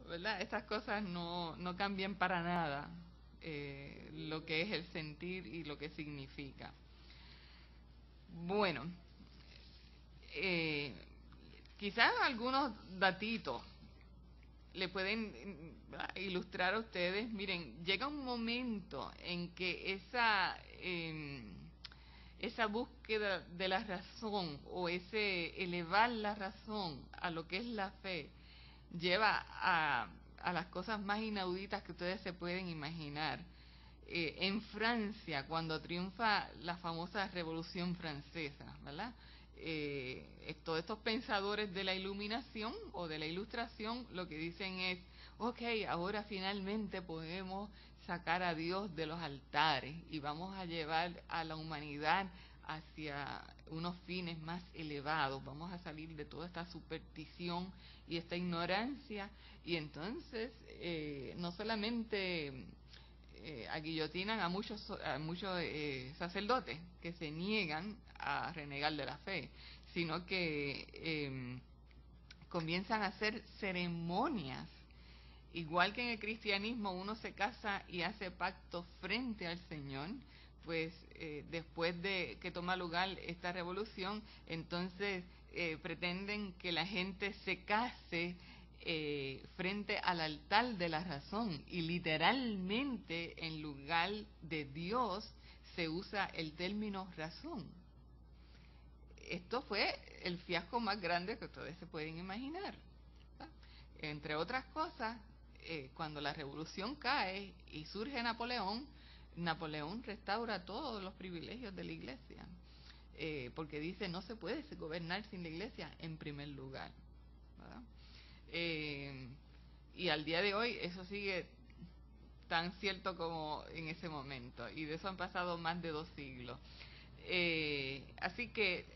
¿Verdad? Estas cosas no cambian para nada lo que es el sentir y lo que significa. Bueno, eh, quizás algunos datitos le pueden ilustrar a ustedes. Miren, llega un momento en que esa búsqueda de la razón o ese elevar la razón a lo que es la fe lleva a las cosas más inauditas que ustedes se pueden imaginar. En Francia, cuando triunfa la famosa Revolución Francesa, ¿verdad? Todos estos pensadores de la Iluminación o de la Ilustración lo que dicen es, ok, ahora finalmente podemos sacar a Dios de los altares y vamos a llevar a la humanidad hacia unos fines más elevados, vamos a salir de toda esta superstición y esta ignorancia, y entonces no solamente aguillotinan a muchos sacerdotes que se niegan a renegar de la fe, sino que comienzan a hacer ceremonias. Igual que en el cristianismo uno se casa y hace pacto frente al Señor, pues después de que toma lugar esta revolución, entonces pretenden que la gente se case frente al altar de la razón, y literalmente en lugar de Dios se usa el término razón. Esto fue el fiasco más grande que ustedes se pueden imaginar, ¿verdad? Entre otras cosas, cuando la revolución cae y surge Napoleón, Napoleón restaura todos los privilegios de la iglesia, porque dice no se puede gobernar sin la iglesia en primer lugar, ¿verdad? Eh, y al día de hoy eso sigue tan cierto como en ese momento, y de eso han pasado más de 2 siglos. Así que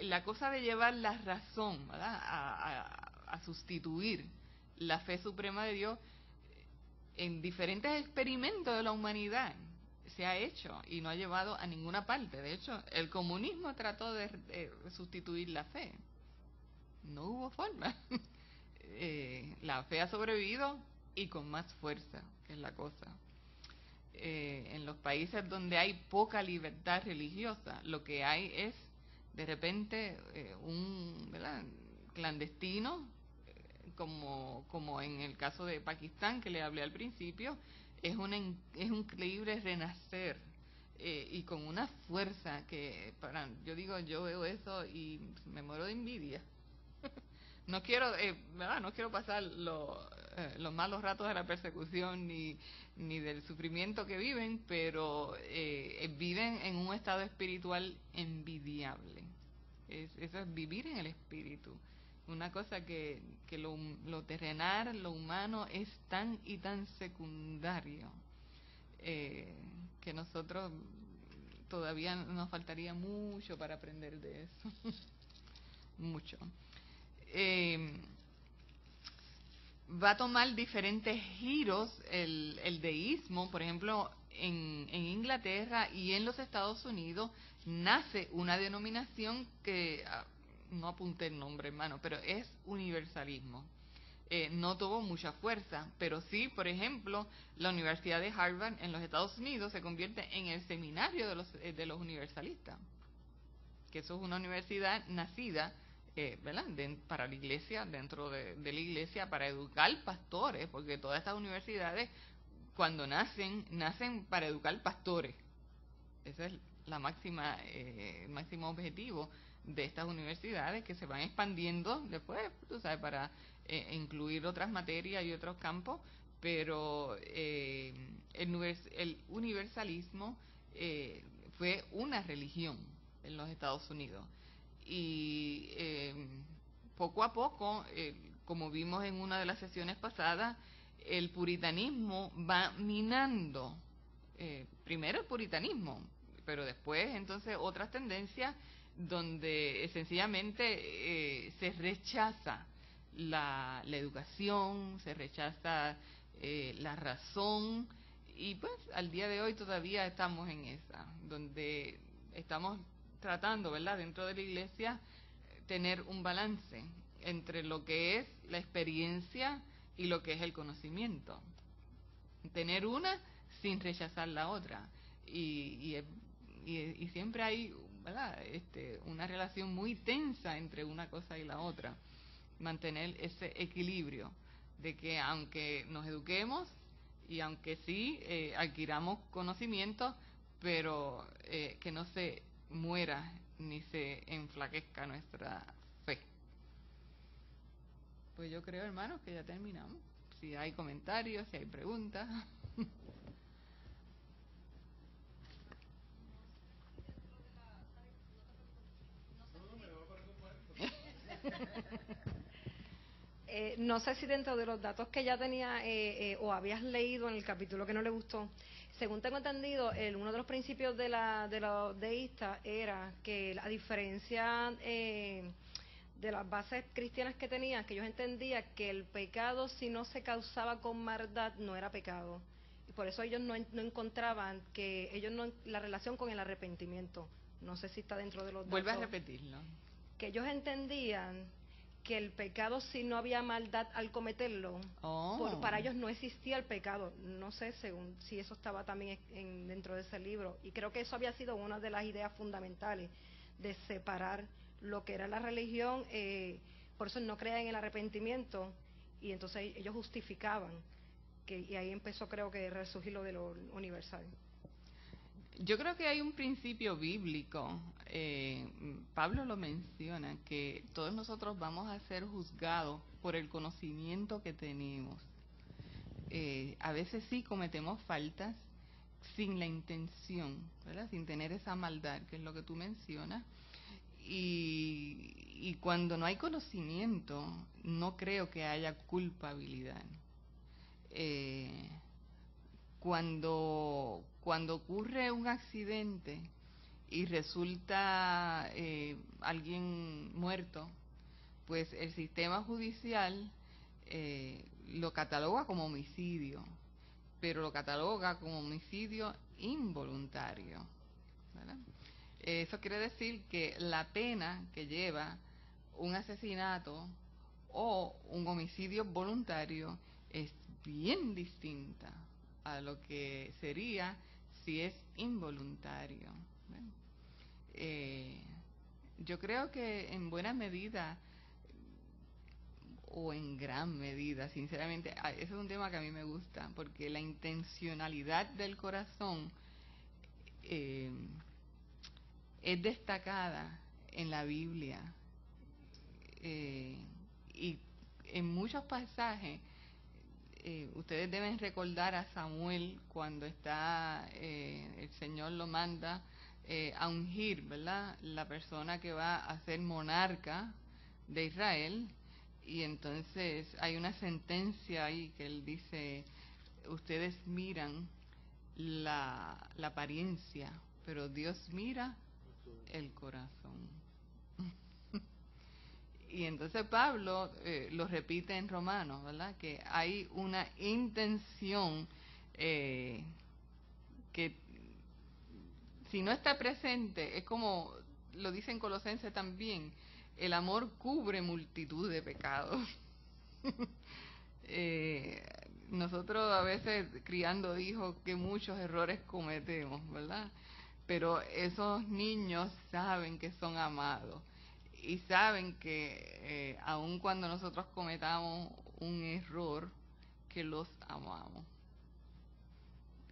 la cosa de llevar la razón, ¿verdad?, a sustituir la fe suprema de Dios en diferentes experimentos de la humanidad se ha hecho y no ha llevado a ninguna parte. De hecho, el comunismo trató de sustituir la fe. No hubo forma. La fe ha sobrevivido y con más fuerza, que es la cosa. En los países donde hay poca libertad religiosa, lo que hay es de repente un, ¿verdad?, clandestino, como en el caso de Pakistán que le hablé al principio. Es un increíble renacer, y con una fuerza que yo digo, yo veo eso y me muero de envidia. No quiero, ¿verdad?, no quiero pasar los malos ratos de la persecución ni del sufrimiento que viven, pero viven en un estado espiritual envidiable. Eso es vivir en el espíritu. Una cosa que lo terrenal, lo humano, es tan y tan secundario, eh, que nosotros todavía nos faltaría mucho para aprender de eso. Mucho. Eh, Va a tomar diferentes giros el deísmo. Por ejemplo, en Inglaterra y en los Estados Unidos nace una denominación que, no apunté el nombre, hermano, pero es universalismo. No tuvo mucha fuerza, pero sí, por ejemplo, la Universidad de Harvard en los Estados Unidos se convierte en el seminario de los universalistas, que eso es una universidad nacida, ¿verdad?, para la iglesia, dentro de la iglesia, para educar pastores, porque todas estas universidades, cuando nacen para educar pastores. Ese es el máximo objetivo de estas universidades, que se van expandiendo después, tú sabes, para incluir otras materias y otros campos, pero el universalismo fue una religión en los Estados Unidos. Y poco a poco, como vimos en una de las sesiones pasadas, el puritanismo va minando, primero el puritanismo, pero después entonces otras tendencias donde sencillamente se rechaza la educación, se rechaza la razón, y pues al día de hoy todavía estamos en esa, donde estamos tratando, ¿verdad?, dentro de la iglesia, tener un balance entre lo que es la experiencia y lo que es el conocimiento. Tener una sin rechazar la otra. Y siempre hay, ¿verdad?, una relación muy tensa entre una cosa y la otra. Mantener ese equilibrio de que aunque nos eduquemos y aunque sí adquiramos conocimiento, pero que no se muera ni se enflaquezca nuestra fe. Pues yo creo, hermanos, que ya terminamos. Si hay comentarios, si hay preguntas. No sé si dentro de los datos que ya tenía o habías leído en el capítulo que no le gustó, según tengo entendido, uno de los principios de los deístas era que a diferencia de las bases cristianas que tenían, que ellos entendían que el pecado, si no se causaba con maldad, no era pecado. Y por eso ellos no encontraban la relación con el arrepentimiento. No sé si está dentro de los datos. Vuelve a repetirlo. Que ellos entendían que el pecado, si no había maldad al cometerlo, para ellos no existía el pecado. No sé si eso estaba también dentro de ese libro. Y creo que eso había sido una de las ideas fundamentales, de separar lo que era la religión. Por eso no creían en el arrepentimiento, y entonces ellos justificaban. Y ahí empezó, creo que, a resurgir lo de lo universal. Yo creo que hay un principio bíblico, Pablo lo menciona, que todos nosotros vamos a ser juzgados por el conocimiento que tenemos. A veces sí cometemos faltas sin la intención, ¿verdad?, sin tener esa maldad, que es lo que tú mencionas. Y cuando no hay conocimiento, no creo que haya culpabilidad. Cuando ocurre un accidente y resulta alguien muerto, pues el sistema judicial lo cataloga como homicidio, pero lo cataloga como homicidio involuntario, ¿verdad? Eso quiere decir que la pena que lleva un asesinato o un homicidio voluntario es bien distinta a lo que sería si es involuntario. Yo creo que en buena medida o en gran medida, sinceramente, ese es un tema que a mí me gusta, porque la intencionalidad del corazón es destacada en la Biblia, y en muchos pasajes ustedes deben recordar a Samuel cuando el Señor lo manda a ungir, ¿verdad?, la persona que va a ser monarca de Israel, y entonces hay una sentencia ahí que él dice: ustedes miran la apariencia, pero Dios mira el corazón. Y entonces Pablo lo repite en Romanos, ¿verdad?, que hay una intención que si no está presente, es como lo dice en Colosenses también, el amor cubre multitud de pecados. Nosotros a veces criando hijos que muchos errores cometemos, ¿verdad? Pero esos niños saben que son amados y saben que aun cuando nosotros cometamos un error, que los amamos.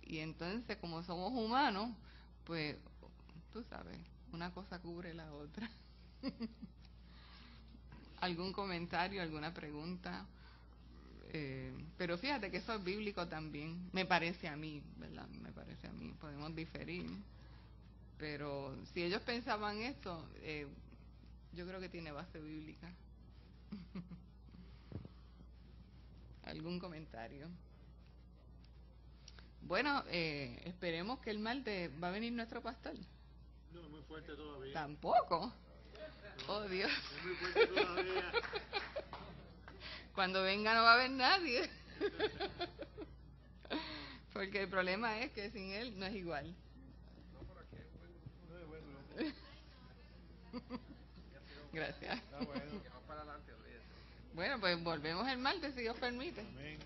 Y entonces, como somos humanos, pues tú sabes, una cosa cubre la otra. ¿Algún comentario, alguna pregunta? Pero fíjate que eso es bíblico también, me parece a mí, ¿verdad? Me parece a mí, podemos diferir, pero si ellos pensaban esto, yo creo que tiene base bíblica. ¿Algún comentario? Bueno, esperemos que el martes va a venir nuestro pastor. No, muy fuerte todavía. ¿Tampoco? Oh, Dios. Es muy fuerte todavía. Cuando venga no va a haber nadie. Porque el problema es que sin él no es igual. No, por aquí hay bueno. Gracias. Está bueno. Bueno, pues volvemos el martes, si Dios permite. Amén.